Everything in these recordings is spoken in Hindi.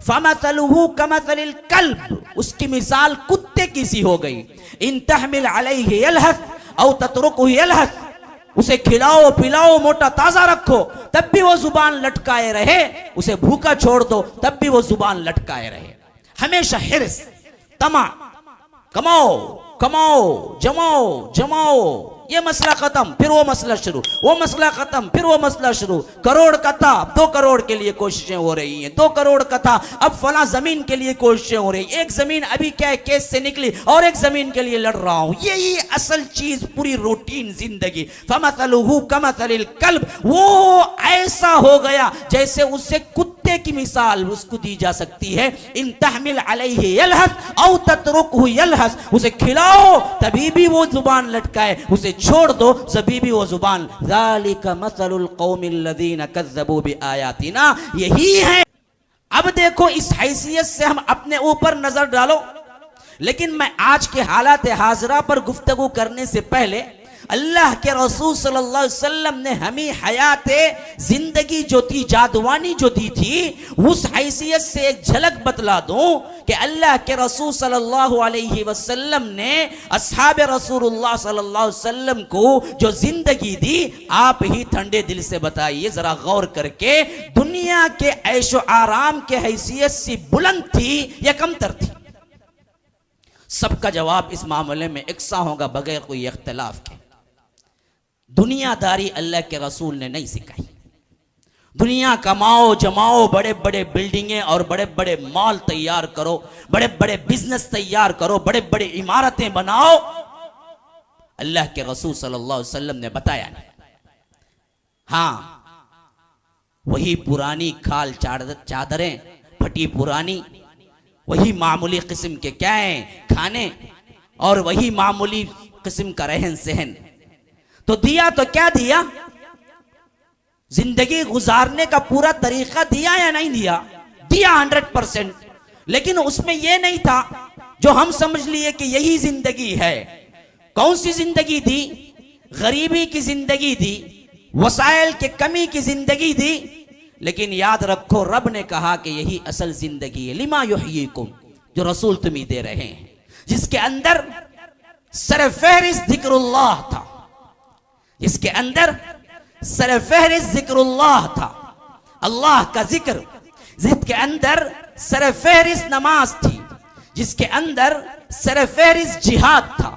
फमसलुहु कमसलिल कल्ब, उसकी मिसाल कुत्ते की सी हो गई। इन तहमिल अलैहि यलहस औ ततरुकहु यलहस, उसे खिलाओ पिलाओ मोटा ताजा रखो तब भी वो जुबान लटकाए रहे, उसे भूखा छोड़ दो तब भी वो जुबान लटकाए रहे। हमेशा हिर्स, तमा, कमाओ कमाओ, जमाओ जमाओ, ये मसला खत्म फिर वो मसला शुरू, वो मसला खत्म फिर वो मसला शुरू। करोड़ का था, 2 करोड़ के लिए कोशिशें हो रही हैं, 2 करोड़ का था अब फला जमीन के लिए कोशिशें हो रही, एक जमीन अभी क्या है केस से निकली और एक जमीन के लिए लड़ रहा हूं। यही असल चीज पूरी रूटीन जिंदगी। फमसलुहु कमसलिल कल्ब, वो ऐसा हो गया जैसे उससे कुत्ते की मिसाल उसको दी जा सकती है। इन तहमिल अलैहि यलहस औ ततरुकहु यलहस, उसे खिलाओ तभी भी वो जुबान लटकाए, उसे छोड़ दो जभी भी वो जुबान। ज़ालिका मसलुल कौमिल लज़ीना कज़्ज़बू बिआयातिना, यही है। अब देखो इस हैसियत से हम अपने ऊपर नजर डालो, लेकिन मैं आज के हालात हाजरा पर गुफ्तगू करने से पहले अल्लाह के रसूल सल्लल्लाहु अलैहि वसल्लम ने हमें हयात जिंदगी जो थी, जादवानी जो दी थी, उस हैसियत से एक झलक बतला दूं कि अल्लाह के रसूल सल्लल्लाहु अलैहि वसल्लम ने अस्हाब रसूलुल्लाह सल्लल्लाहु अलैहि वसल्लम को जो जिंदगी दी, आप ही ठंडे दिल से बताइए जरा गौर करके, दुनिया के ऐशो आराम के हैसियत से बुलंद थी या कमतर थी? सबका जवाब इस मामले में इकसा होगा बगैर कोई इख्तिलाफ के। दुनियादारी अल्लाह के रसूल ने नहीं सिखाई। दुनिया कमाओ जमाओ, बड़े बड़े बिल्डिंगें और बड़े बड़े मॉल तैयार करो, बड़े बड़े बिजनेस तैयार करो, बड़े बड़े इमारतें बनाओ, अल्लाह के रसूल सल्लल्लाहु अलैहि वसल्लम ने बताया नहीं। हां, वही पुरानी खाल चादरें फटी पुरानी, वही मामूली किस्म के क्या है खाने और वही मामूली किस्म का रहन सहन। तो दिया तो क्या दिया? जिंदगी गुजारने का पूरा तरीका दिया या नहीं दिया? दिया 100%। लेकिन उसमें यह नहीं था जो हम समझ लिए कि यही जिंदगी है। कौन सी जिंदगी दी? गरीबी की जिंदगी दी, वसाइल के कमी की जिंदगी दी। लेकिन याद रखो, रब ने कहा कि यही असल जिंदगी है। लिमा युहयीकुम, जो रसूल तुम्हें दे रहे हैं, जिसके अंदर सरफहरिस्त जिक्रुल्लाह था, जिसके अंदर सरफहरिस्त जिक्रुल्लाह था, अल्लाह का जिक्र, जिसके अंदर सरफहरिस्त नमाज थी, जिसके अंदर सरफहरिस्त जिहाद था,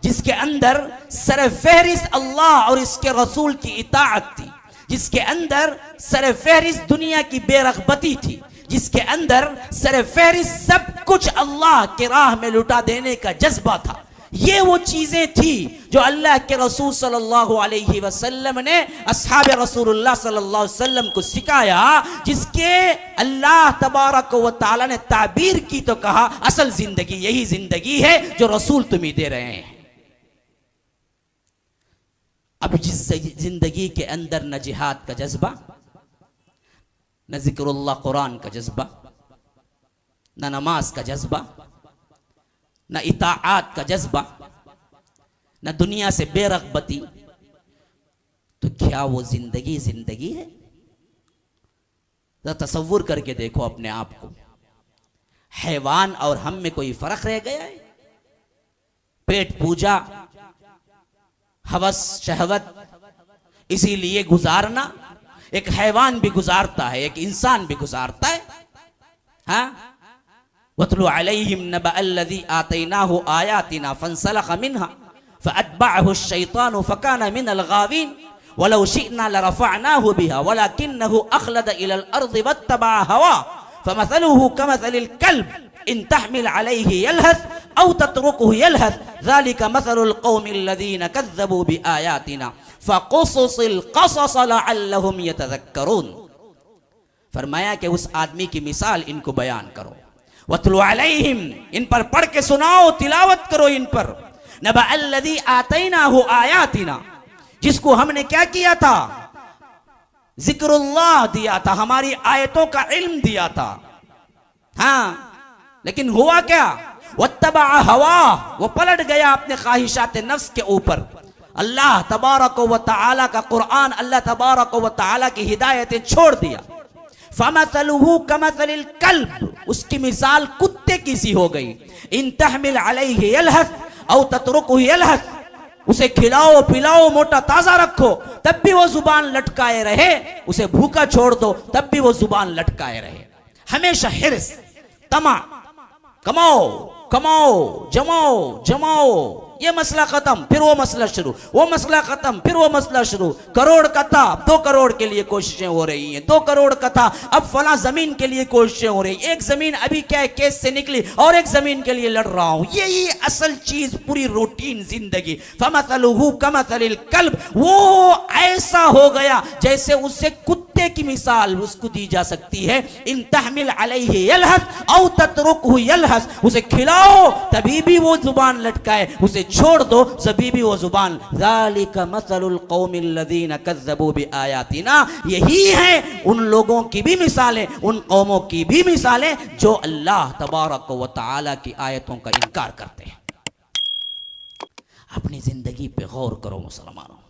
जिसके अंदर सरफहरिस्त अल्लाह और इसके रसूल की इताअत थी, जिसके अंदर सरफहरिस्त दुनिया की बेरगबती थी, जिसके अंदर सरफहरिस्त सब कुछ अल्लाह के राह में लुटा देने का जज्बा था। ये वो चीजें थी जो अल्लाह के रसूल सल्लल्लाहु अलैहि वसल्लम ने अस्हाब रसूलुल्लाह सल्लल्लाहु अलैहि वसल्लम को सिखाया, जिसके अल्लाह तबारक व तआला ने ताबीर की तो कहा असल जिंदगी यही जिंदगी है जो रसूल तुम्हें दे रहे हैं। अब जिस जिंदगी के अंदर न जिहाद का जज्बा, न जिक्रुल्लाह कुरान का जज्बा, न नमाज का जज्बा, न इताआत का जज्बा, न दुनिया से बेरगबती, तो क्या वो जिंदगी जिंदगी है? तो तसव्वुर करके देखो अपने आप को। हैवान और हम में कोई फर्क रह गया है? पेट पूजा, हवस शहवत इसीलिए गुजारना एक हैवान भी गुजारता है, एक इंसान भी गुजारता है। हाँ, वतलु अलैहिम नबअल्लज़ी आतैनाहु आयातिना फंसलख मिन्हा फअतबअहु अश-शैतानु फकाना मिनल गावीन वलौ शिअना लरफअनाहु बिहा वलकिन्नहु अखलद इलल अर्ज़ि वत्तबअ हवा फमसलुहु कमसलिल कल्ब इन तहमिल अलैहि यलहस औ ततरुकहु यलहस ज़ालिका मसलुल कौमिल लज़ीना कज़्ज़बू बिआयातिना फ़क़ुसुसिल क़सस लअल्लहुम यतज़क्करून। फरमाया कि उस आदमी की मिसाल इनको बयान करो। वतलु अलैहिम, इन पर पढ़ के सुनाओ, तिलावत करो इन पर। नबअल्लज़ी आतैनाहु आयातिना, जिसको हमने क्या किया था? जिक्रुल्लाह दिया था, हमारी आयतों का इल्म दिया था। हाँ, लेकिन हुआ क्या? वत्तबअ हवा, वो पलट गया अपने ख्वाहिशात नफ्स के ऊपर। अल्लाह तबारक व तआला का कुरान, अल्लाह तबारक व तआला की हिदायतें छोड़ दिया। फमसलुहु कमसलिल कल्ब, उसकी मिसाल कुत्ते की सी हो गई। इन तहमिल अलैहि यलहस औ ततरुकहु यलहस, उसे खिलाओ पिलाओ मोटा ताजा रखो तब भी वो जुबान लटकाए रहे, उसे भूखा छोड़ दो तब भी वो जुबान लटकाए रहे। हमेशा हिर्स, तमा, कमाओ कमाओ, जमाओ जमाओ, ये मसला खत्म फिर वो मसला शुरू, वो मसला खत्म फिर वो मसला शुरू। करोड़ का था, 2 करोड़ के लिए कोशिशें हो रही हैं, 2 करोड़ का था अब फला जमीन के लिए कोशिशें हो रही, एक जमीन अभी क्या है केस से निकली और एक जमीन के लिए लड़ रहा हूं। यही असल चीज पूरी रूटीन जिंदगी। फमसलुहु कमसलिल कल्ब, वो ऐसा हो गया जैसे उससे कुत्ते की मिसाल उसको दी जा सकती है। इन तहमिल अलैहि यलहस औ ततरुकहु यलहस, उसे खिलाओ तभी भी वो जुबान लटकाए, उसे छोड़ दो जभी भी वो जुबान। ज़ालिका मसलुल कौमिल लज़ीना कज़्ज़बू बिआयातिना, यही है उन लोगों की भी मिसालें, उन कौमों की भी मिसालें जो अल्लाह तबारक व तआला की आयतों का इनकार करते हैं। अपनी जिंदगी पे गौर करो मुसलमानों।